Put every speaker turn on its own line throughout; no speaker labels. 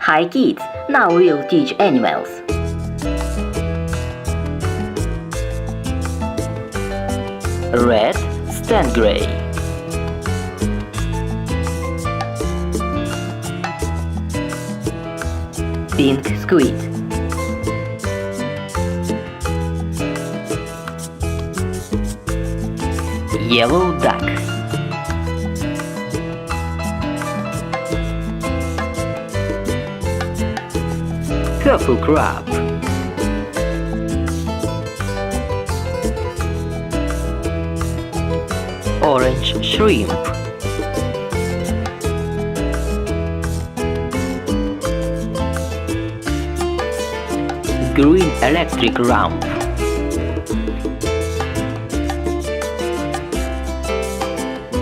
Hi kids, now we'll teach animals. Red, stand gray. Pink squid. Yellow duck. Purple crab. Orange shrimp. Green electric lamp.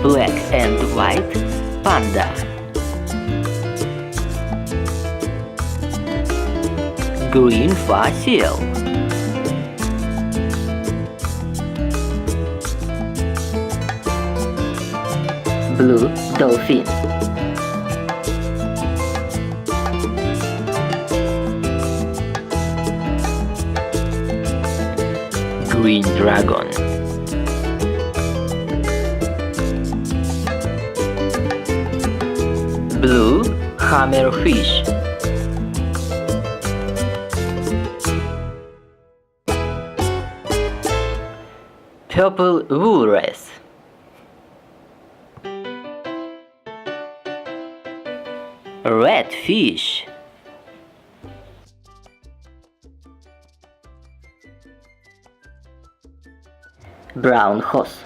Black and white panda. Green fossil. Blue dolphin. Green dragon. Blue hammerfish. Purple walrus. Red fish. Brown horse.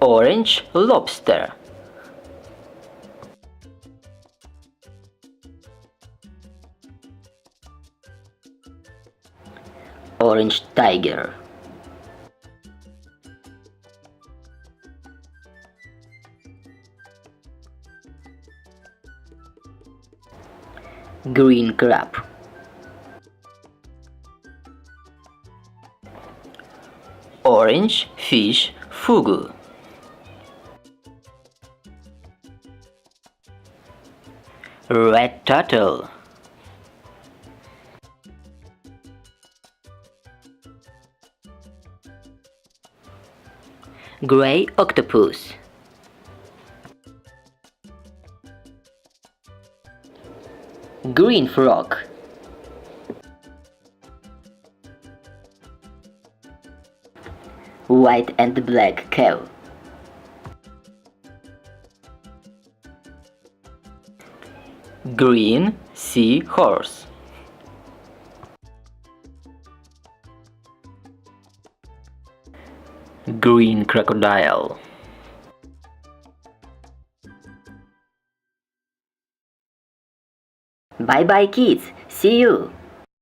Orange lobster. Orange tiger. Green crab. Orange fish fugu. Red turtle. Gray octopus. Green frog. White and black cow. Green sea horse. Green crocodile. Bye bye kids, see you!